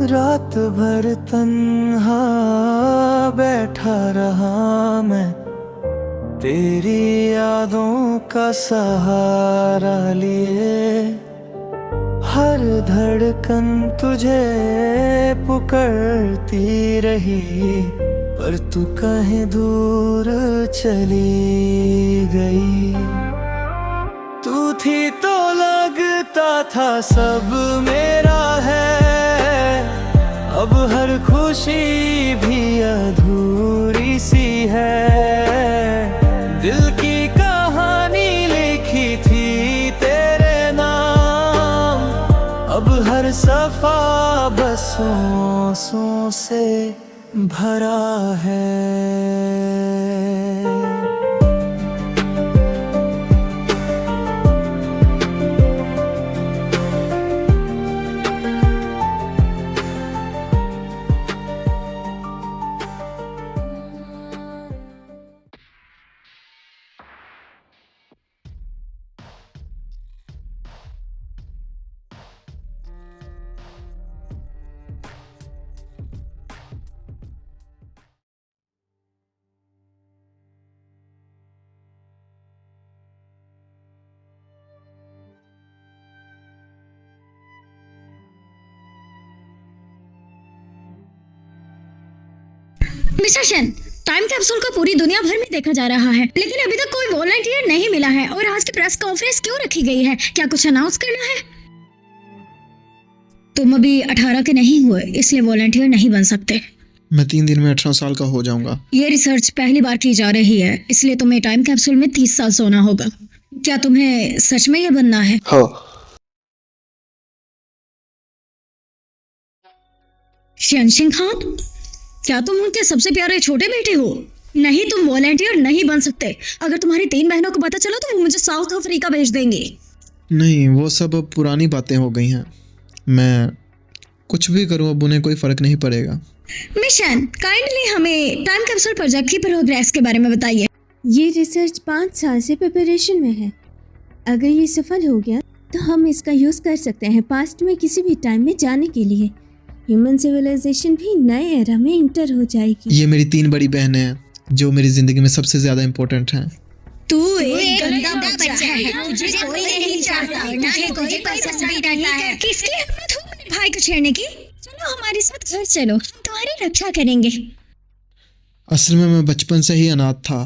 रात भर तन्हा बैठा रहा मैं, तेरी यादों का सहारा लिए। हर धड़कन तुझे पुकारती रही, पर तू कहीं दूर चली गई। तू थी तो लगता था सब मेरा है, अब हर खुशी भी अधूरी सी है। दिल की कहानी लिखी थी तेरे नाम, अब हर सफा बसों से भरा है। मिस्टर शेन, टाइम कैप्सूल को पूरी दुनिया भर में देखा जा रहा है, लेकिन अभी तक कोई वॉलंटियर नहीं मिला है। और आज की प्रेस कॉन्फ्रेंस क्यों रखी गई है? क्या कुछ अनाउंस करना है? तुम अभी 18 के नहीं हुए, इसलिए वॉलंटियर नहीं बन सकते। मैं 3 दिन में 18 साल का हो जाऊंगा। ये रिसर्च पहली बार की जा रही है, इसलिए तुम्हें टाइम कैप्सूल में 30 साल सोना होगा। क्या तुम्हें सच में ये बनना है? हाँ। शनशिंग खान, क्या तुम उनके सबसे प्यारे छोटे बेटे हो? नहीं, तुम वॉलंटियर नहीं बन सकते। अगर तुम्हारी 3 बहनों को पता चला तो वो मुझे साउथ अफ्रीका भेज देंगे। नहीं, वो सब अब पुरानी बातें हो गई हैं। मैं कुछ भी करूं अब उन्हें कोई फर्क नहीं पड़ेगा। मिशन, काइंडली हमें टाइम कैप्सूल प्रोजेक्ट की प्रोग्रेस के बारे में बताइए। ये रिसर्च 5 साल से प्रिपरेशन में है। अगर ये सफल हो गया तो हम इसका यूज कर सकते हैं पास्ट में किसी भी टाइम में जाने के लिए। ह्यूमन सिविलाइजेशन भी नए एरा में इंटर हो जाएगी। ये मेरी 3 बड़ी बहनें हैं जो मेरी जिंदगी में सबसे ज्यादा इम्पोर्टेंट हैं। तू एक गंदा बच्चा है, तुझे कोई नहीं चाहता, तुझे कोई पसंद नहीं करता है। किसकी हिम्मत हो अपने भाई को छेड़ने की? चलो हमारे साथ घर चलो, हम तुम्हारी रक्षा करेंगे। असल में मैं बचपन से ही अनाथ था,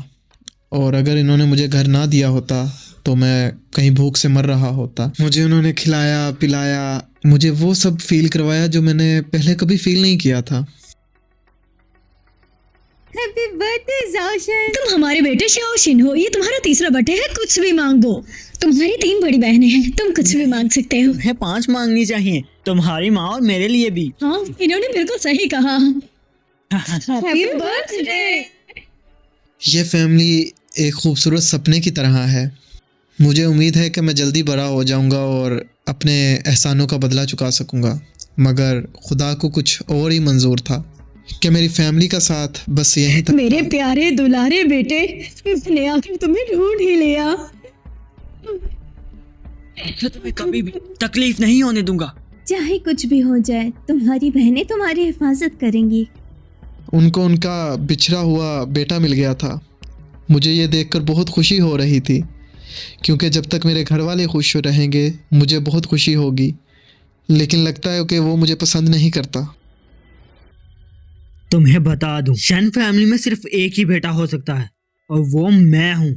और अगर इन्होंने मुझे घर ना दिया होता तो मैं कहीं भूख से मर रहा होता। मुझे उन्होंने खिलाया पिलाया, मुझे वो सब फील करवाया जो मैंने पहले कभी फील नहीं किया था। हैप्पी बर्थडे जाओशन। तुम हमारे बेटे शाओशिन हो, ये तुम्हारा तीसरा बर्थडे है। कुछ भी मांगो। तुम्हारी 3 बड़ी बहनें हैं, तुम कुछ भी मांग सकते हो। तुम्हें 5 मांगनी चाहिए, तुम्हारी माँ और मेरे लिए भी। हाँ, इन्होंने बिल्कुल सही कहा। Happy birthday. ये फैमिली एक खूबसूरत सपने की तरह है। मुझे उम्मीद है कि मैं जल्दी बड़ा हो जाऊंगा और अपने एहसानों का बदला चुका सकूंगा, मगर खुदा को कुछ और ही मंजूर था कि मेरी फैमिली का साथ बस यहीं तक। मेरे प्यारे दुलारे बेटे, मैंने आखिर तुम्हें ढूंढ ही लिया। मैं तुम्हें कभी भी तकलीफ नहीं होने दूंगा। चाहे कुछ भी हो जाए, तुम्हारी बहनें तुम्हारी हिफाजत करेंगी। उनको उनका बिछड़ा हुआ बेटा मिल गया था। मुझे ये देखकर बहुत खुशी हो रही थी, क्योंकि जब तक मेरे घर वाले खुश रहेंगे मुझे बहुत खुशी होगी। लेकिन लगता है कि वो मुझे पसंद नहीं करता। तुम्हें बता दूं, शन फैमिली में सिर्फ एक ही बेटा हो सकता है, और वो मैं हूं।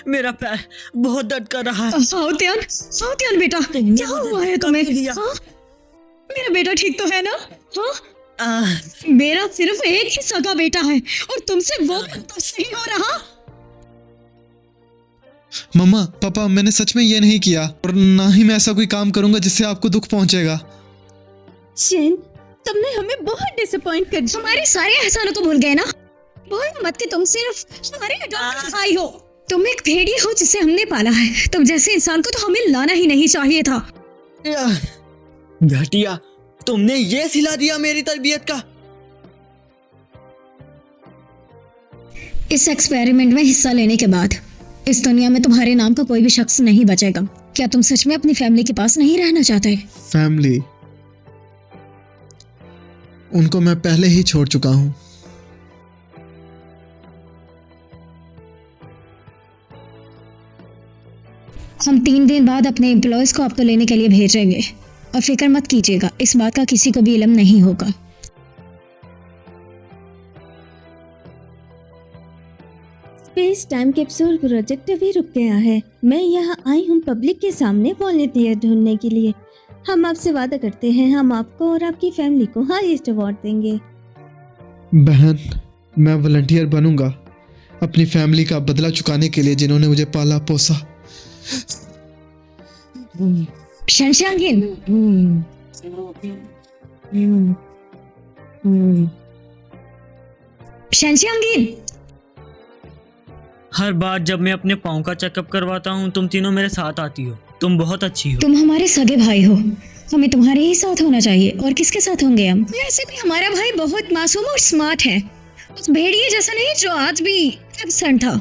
मेरा पैर बहुत दर्द कर रहा है। साउथियन बेटा, क्या हुआ है तुम्हें? हाँ? मेरा बेटा ठीक तो है ना? हाँ? मेरा सिर्फ एक ही सगा बेटा है और तुमसे वो बर्दाश्त नहीं हो रहा। मम्मा पापा, मैंने सच में ये नहीं किया, और ना ही मैं ऐसा कोई काम करूंगा जिससे आपको दुख पहुंचेगा। शेन, तुमने हमें बहुत डिसअपॉइंट कर दिया। हमारे सारे एहसानों को भूल गए ना? बोल मत कि तुम सिर्फ हमारे अडॉप्टेड भाई हो। तुम एक भेड़िया हो जिसे हमने पाला है। तुम जैसे इंसान को तो हमें लाना ही नहीं चाहिए था। घटिया, तुमने ये सिला दिया मेरी तरबियत का। इस एक्सपेरिमेंट में हिस्सा लेने के बाद इस दुनिया में तुम्हारे नाम का कोई भी शख्स नहीं बचेगा। क्या तुम सच में अपनी फैमिली के पास नहीं रहना चाहते? फैमिली, उनको मैं पहले ही छोड़ चुका हूं। हम 3 दिन बाद अपने एम्प्लॉयज को आपको लेने के लिए भेजेंगे और फिक्र मत कीजिएगा, इस बात का किसी को भी इल्म नहीं होगा। स्पेस टाइम कैप्सूल प्रोजेक्ट अभी रुक गया है। मैं यहाँ आई हूँ पब्लिक के सामने वॉलंटियर ढूंढने के लिए। हम आपसे वादा करते हैं हम आपको और आपकी फैमिली को हाईएस्ट अवार्ड देंगे। बहन, मैं वॉलंटियर बनूंगा अपनी फैमिली का बदला चुकाने के लिए, जिन्होंने मुझे पाला पोसा। शनशांगिन, शनशांगिन, हर बार जब मैं अपने पाँव का चेकअप करवाता हूँ तुम तीनों मेरे साथ आती हो। तुम बहुत अच्छी हो। तुम हमारे सगे भाई हो, हमें तुम्हारे ही साथ होना चाहिए। और किसके साथ होंगे हम? वैसे भी हमारा भाई बहुत मासूम और स्मार्ट है, उस भेड़िए जैसा नहीं जो आज भी एब्सेंट था।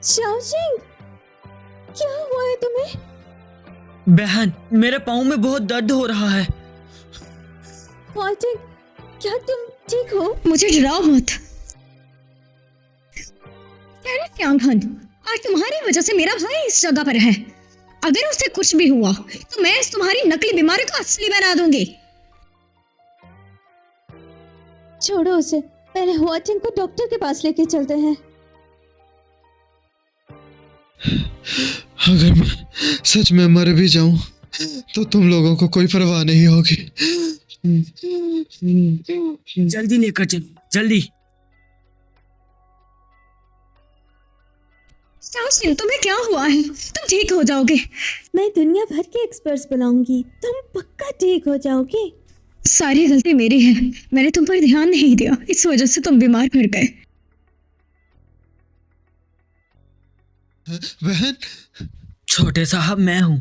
शाओजिंग, क्या हुआ है तुम्हें? बहन, मेरे पाँव में बहुत दर्द हो रहा है। शाओजिंग, क्या तुम ठीक हो? मुझे डराओ मत। त्यांगहन, आज तुम्हारी वजह से मेरा भाई इस जगह पर है। अगर उसे कुछ भी हुआ तो मैं इस तुम्हारी नकली बीमारी को असली बना दूंगी। छोड़ो उसे, पहले हुआटिंग को डॉक्टर के पास लेके चलते हैं। अगर मैं सच में मर भी जाऊं तो तुम लोगों को कोई परवाह नहीं होगी। जल्दी लेकर चलो, जल्दी। शाओजिन, तुम्हें क्या हुआ है? तुम ठीक हो जाओगे। मैं दुनिया भर के एक्सपर्ट्स बुलाऊंगी, तुम पक्का ठीक हो जाओगे। सारी गलती मेरी है, मैंने तुम पर ध्यान नहीं दिया, इस वजह से तुम बीमार पड़ गए। बहन, छोटे साहब, मैं हूं।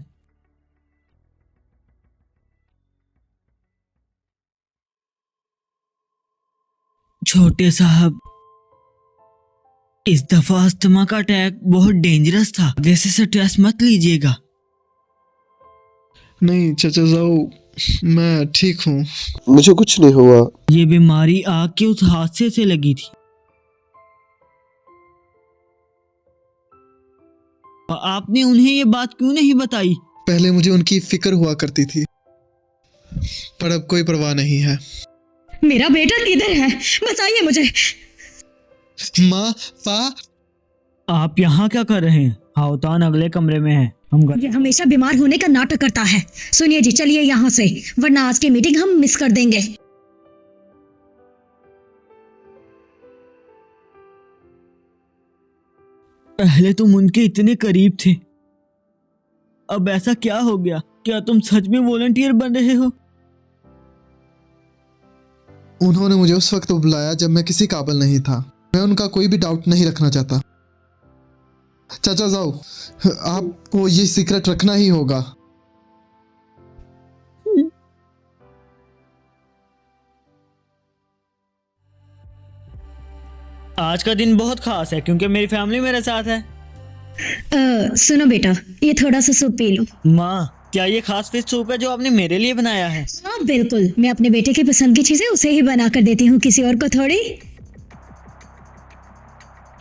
छोटे साहब, इस दफा अस्थमा का अटैक बहुत डेंजरस था, आगे से स्ट्रेस मत लीजिएगा। नहीं चाचा जाओ, मैं ठीक हूँ। मुझे कुछ नहीं हुआ। ये बीमारी आग के उस हादसे से लगी थी। आपने उन्हें ये बात क्यों नहीं बताई? पहले मुझे उनकी फिक्र हुआ करती थी, पर अब कोई परवाह नहीं है। मेरा बेटा किधर है? बताइए मुझे। माँ, पा, आप यहाँ क्या कर रहे हैं? हाउतान अगले कमरे में है, हम ये हमेशा बीमार होने का नाटक करता है। सुनिए जी, चलिए यहाँ से, वरना आज की मीटिंग हम मिस कर देंगे। पहले तुम उनके इतने करीब थे, अब ऐसा क्या हो गया? क्या तुम सच में वॉलंटियर बन रहे हो? उन्होंने मुझे उस वक्त बुलाया जब मैं किसी काबिल नहीं था। मैं उनका कोई भी डाउट नहीं रखना चाहता। चाचा जाओ, आपको ये सीक्रेट रखना ही होगा। आज का दिन बहुत खास है क्योंकि मेरी फैमिली मेरे साथ है। सुनो बेटा, ये थोड़ा सा सूप पी लो। माँ, क्या ये खास फिश सूप है जो आपने मेरे लिए बनाया है? हाँ बिल्कुल, मैं अपने बेटे की पसंद की चीजें उसे ही बना कर देती हूँ, किसी और को थोड़ी।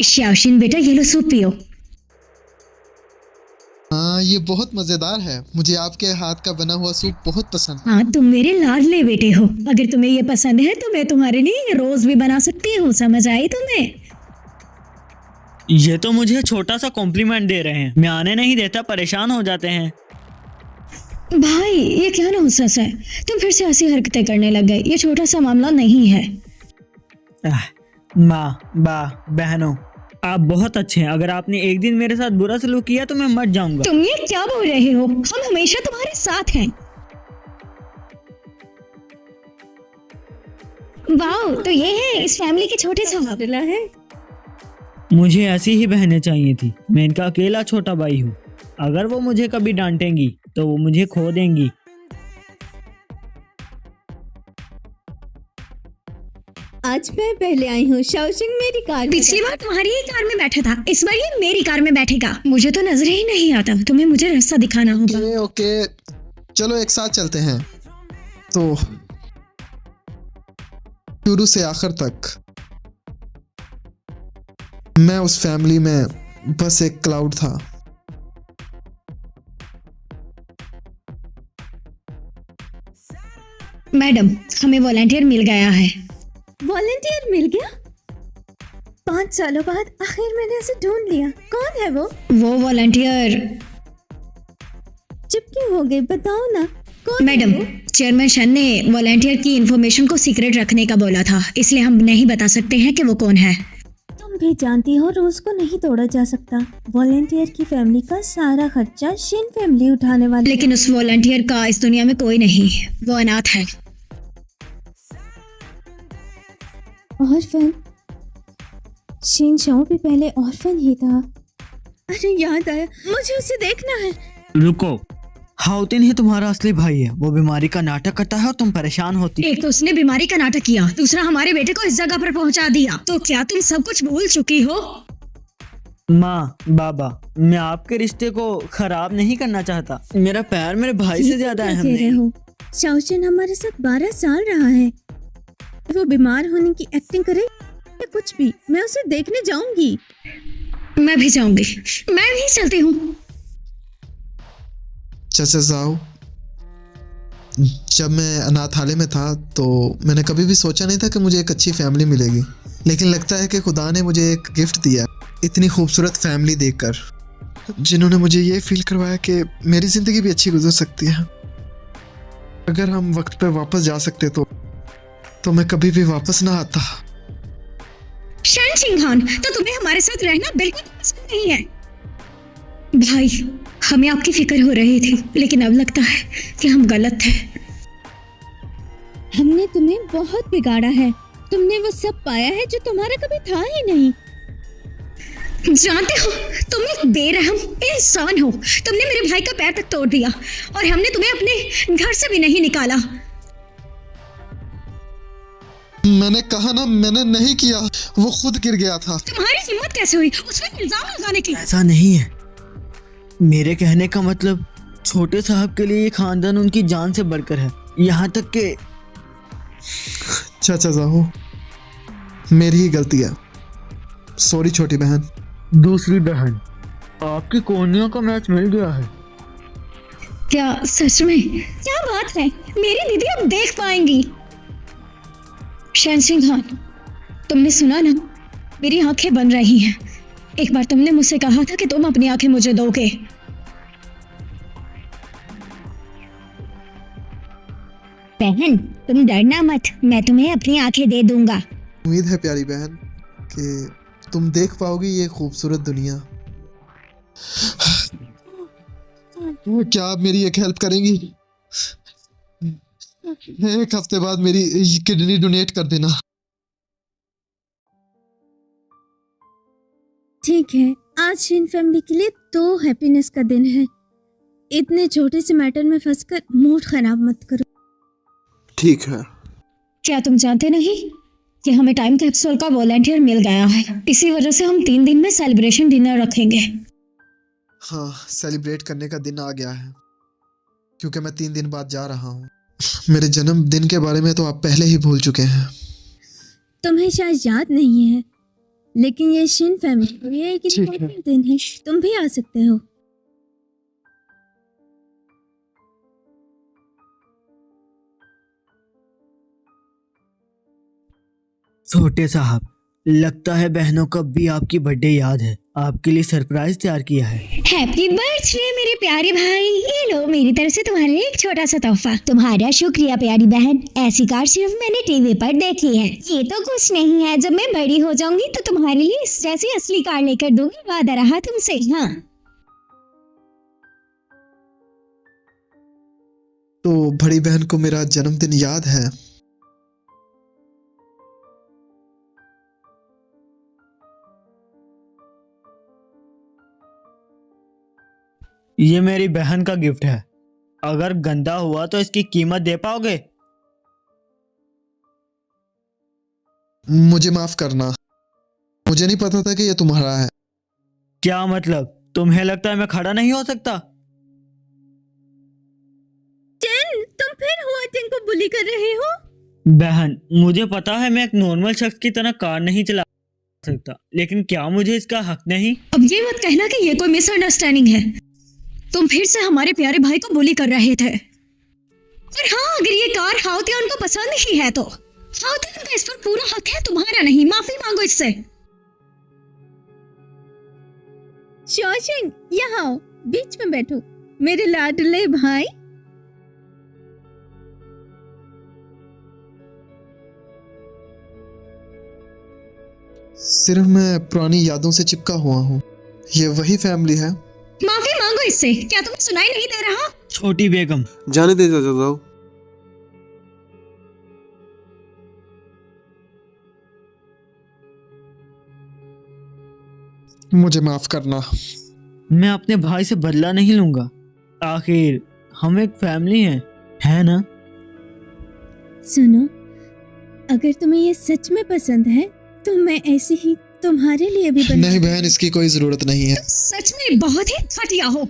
शाओशिन बेटा, ये लो सूप पियो। हाँ, ये बहुत मजेदार है। मुझे आपके हाथ का बना हुआ सूप बहुत पसंद है। हाँ, तुम मेरे लाडले बेटे हो। अगर तुम्हें ये पसंद है तो मैं तुम्हारे लिए रोज भी बना सकती हूँ। समझ आई तुम्हें? ये तो मुझे छोटा सा कॉम्प्लीमेंट दे रहे हैं। मैं आने नहीं देता, परेशान हो जाते हैं। भाई, ये क्या नॉनसेंस है? तुम फिर से ऐसी हरकतें करने लग गए। ये छोटा सा मामला नहीं है। माँ, बहनों, आप बहुत अच्छे हैं। अगर आपने एक दिन मेरे साथ बुरा सलूक किया तो मैं मर जाऊंगा। तुम ये क्या बोल रहे हो? हम हमेशा तुम्हारे साथ हैं। वाओ, तो ये है इस फैमिली के छोटे साहब। है मुझे ऐसी ही बहनें चाहिए थी। मैं इनका अकेला छोटा भाई हूँ। अगर वो मुझे कभी डांटेंगी तो वो मुझे खो देंगी। आज मैं पहले आई हूँ। शाओशिंग मेरी कार में पिछली बार तुम्हारी ही कार में बैठा था, इस बार ये मेरी कार में बैठेगा। मुझे तो नजर ही नहीं आता, तुम्हें मुझे रास्ता दिखाना होगा। ओके ओके, चलो एक साथ चलते हैं। तो शुरू से आखिर तक मैं उस फैमिली में बस एक क्लाउड था। मैडम, हमें वॉलंटियर मिल गया है। वॉलंटियर मिल गया? 5 सालों बाद आखिर मैंने उसे ढूंढ लिया। कौन है वो वॉलंटियर चुप क्यों हो गई? बताओ ना, कौन मैडम, है वो? चेयरमैन शन ने वॉलंटियर की इंफॉर्मेशन को सीक्रेट रखने का बोला था, इसलिए हम नहीं बता सकते हैं कि वो कौन है। तुम भी जानती हो रूल्स को नहीं तोड़ा जा सकता। वॉलंटियर की फैमिली का सारा खर्चा शिन फैमिली उठाने वाली। लेकिन उस वॉलंटियर का इस दुनिया में कोई नहीं, वो अनाथ है। ऑर्फन? शिन शाओ भी पहले ऑर्फन ही था। अरे याद आया, मुझे उसे देखना है। रुको, हाउतिन ही तुम्हारा असली भाई है। वो बीमारी का नाटक करता है और तुम परेशान होती। एक तो उसने बीमारी का नाटक किया, दूसरा हमारे बेटे को इस जगह पर पहुंचा दिया। तो क्या तुम सब कुछ भूल चुकी हो? माँ, बाबा, मैं आपके रिश्ते को खराब नहीं करना चाहता। मेरा प्यार मेरे भाई से ज्यादा क्या अहम कह रहे नहीं। हो? शाओशिन हमारे साथ 12 साल रहा है। वो बीमार होने की एक्टिंग करे या कुछ भी, मैं उसे देखने जाऊंगी। मैं भी जाऊंगी, मैं भी चलती हूँ। चाचा जाओ, जब मैं अनाथालय में था तो मैंने कभी भी सोचा नहीं था कि मुझे एक अच्छी फैमिली मिलेगी, लेकिन लगता है कि खुदा ने मुझे एक गिफ्ट दिया, इतनी खूबसूरत फैमिली देखकर, जिन्होंने मुझे ये फील करवाया कि मेरी ज़िंदगी भी अच्छी गुजर सकती है। अगर हम वक्त पे वापस जा सकते तो मैं कभी भी वापस ना आता। शन चिंगहान, तो तुम्हें हमारे साथ रहना बिल्कुल पसंद नहीं है। भाई, हमें आपकी फिक्र हो रही थी, लेकिन अब लगता है कि हम गलत थे। हमने तुम्हें बहुत बिगाड़ा है। तुमने वो सब पाया है जो तुम्हारा कभी था ही नहीं। जानते हो, तुम एक बेरहम इंसान हो। तुमने मेरे भाई का पैर तक तोड़ दिया और हमने तुम्हें अपने घर से भी नहीं निकाला। मैंने कहा ना, मैंने नहीं किया, वो खुद गिर गया था। तुम्हारी हिम्मत कैसे हुई उस पर इल्जाम लगाने की? ऐसा नहीं है। मेरे कहने का मतलब, छोटे साहब के लिए ये खानदान उनकी जान से बढ़कर है। यहाँ तक कि चाचा जाहो, मेरी ही गलती है। सॉरी छोटी बहन। दूसरी बहन, आपकी कोनियों का मैच मिल गया है। क्या सच में? क्या बात है, मेरी दीदी अब देख पाएंगी। शन चिंगहान, तुमने सुना ना, मेरी आंखें बन रही हैं। एक बार तुमने मुझसे कहा था कि तुम अपनी आंखें मुझे दोगे। बहन, तुम डरना मत, मैं तुम्हें अपनी आंखें दे दूंगा। उम्मीद है प्यारी बहन कि तुम देख पाओगी ये खूबसूरत दुनिया। क्या आप मेरी एक हेल्प करेंगी? एक हफ्ते बाद मेरी किडनी डोनेट कर देना। ठीक है, आज शिन फैमिली के लिए तो हैप्पीनेस का दिन है। इतने छोटे से मैटर में फंसकर मूड खराब मत करो। ठीक है। क्या तुम जानते नहीं कि हमें टाइम कैप्सूल का वॉलंटियर मिल गया है? इसी वजह से हम 3 दिन में सेलिब्रेशन डिनर रखेंगे। हाँ, सेलिब्रेट करने का दिन आ गया है, क्योंकि मैं 3 दिन बाद जा रहा हूँ। मेरे जन्मदिन के बारे में तो आप पहले ही भूल चुके हैं। तुम्हें शायद याद नहीं है, लेकिन ये शिन फैमिली के लिए एक ठीक है। इम्पोर्टेंट दिन है। तुम भी आ सकते हो। छोटे साहब, लगता है बहनों को भी आपकी बर्थडे याद है। आपके लिए सरप्राइज तैयार किया है। हैप्पी बर्थडे मेरे प्यारे भाई, ये लो मेरी तरफ से तुम्हारे लिए एक छोटा सा तोहफा। तुम्हारा शुक्रिया प्यारी बहन, ऐसी कार सिर्फ मैंने टीवी पर देखी है। ये तो कुछ नहीं है, जब मैं बड़ी हो जाऊंगी तो तुम्हारे लिए इस जैसी असली कार लेकर दूंगी, वादा रहा तुमसे। हाँ, तो बड़ी बहन को मेरा जन्मदिन याद है। ये मेरी बहन का गिफ्ट है। अगर गंदा हुआ तो इसकी कीमत दे पाओगे? मुझे माफ करना, मुझे नहीं पता था कि ये तुम्हारा है। क्या मतलब? तुम्हें लगता है मैं खड़ा नहीं हो सकता? टिन, तुम फिर हुआ टिन को बुली कर रहे हो? बहन, मुझे पता है मैं एक नॉर्मल शख्स की तरह कार नहीं चला सकता, लेकिन क्या मुझे इसका हक नहीं? अब ये मत कहना कि ये कोई मिसअंडरस्टैंडिंग है। तुम फिर से हमारे प्यारे भाई को बुली कर रहे थे। और हाँ, अगर ये कार हाउतियान को पसंद ही है तो हाउतियान का इस पर पूरा हक है, तुम्हारा नहीं। माफी मांगो इससे। शॉशिंग, यहाँ आओ, बीच में बैठो मेरे लाडले भाई। सिर्फ मैं पुरानी यादों से चिपका हुआ हूँ। ये वही फैमिली है। माफी मांगो इससे। क्या तुम्हें सुनाई नहीं दे रहा? छोटी बेगम, जाने दे चाचा साहब। मुझे माफ करना। मैं अपने भाई से बदला नहीं लूंगा। आखिर हम एक फैमिली हैं, है ना? सुनो, अगर तुम्हें ये सच में पसंद है तो मैं ऐसे ही तुम्हारे लिए भी बना। नहीं बहन, इसकी कोई जरूरत नहीं है। सच में बहुत ही घटिया हो।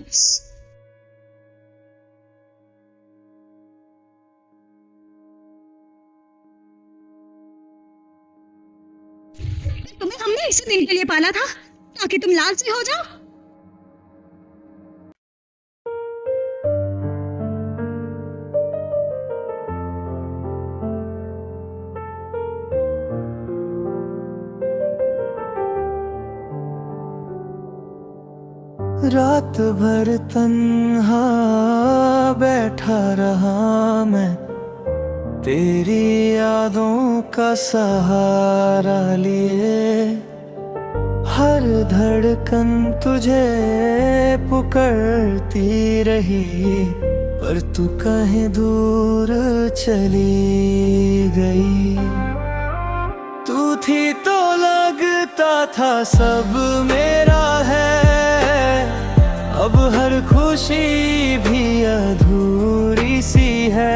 तुम्हें हमने इसी दिन के लिए पाला था ताकि तुम लालची हो जाओ। रात भर तन्हा बैठा रहा मैं, तेरी यादों का सहारा लिए। हर धड़कन तुझे पुकारती रही, पर तू कहीं दूर चली गई। तू थी तो लगता था सब मेरा है, अब हर खुशी भी अधूरी सी है।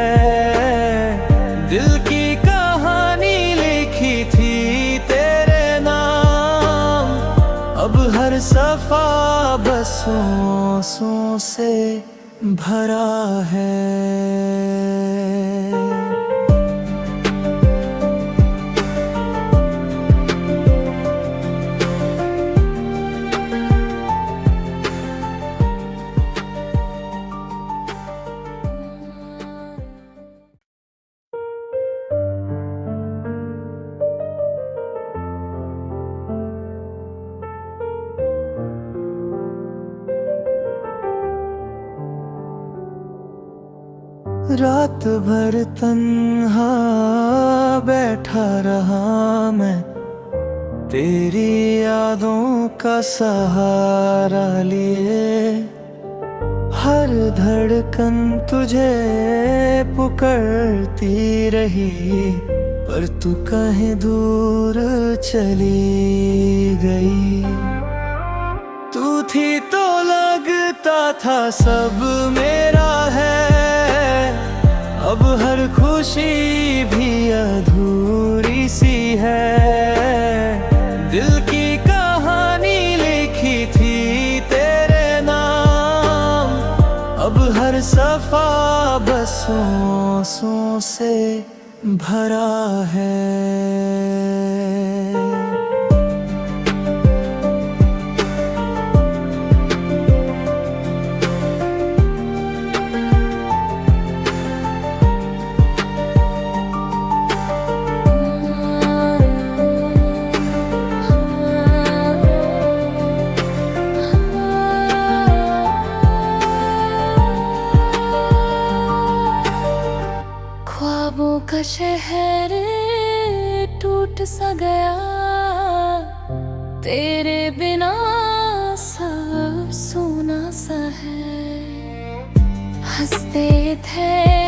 दिल की कहानी लिखी थी तेरे नाम, अब हर सफा बसों से भरा है। रात भर तन्हा बैठा रहा मैं, तेरी यादों का सहारा लिए। हर धड़कन तुझे पुकारती रही, पर तू कहीं दूर चली गई। तू थी तो लगता था सब मेरा है, अब हर खुशी भी अधूरी सी है। दिल की कहानी लिखी थी तेरे नाम, अब हर सफा बसों से भरा है। ख्वाबों का शहर टूट सा गया, तेरे बिना सब सोना सा है। हंसते थे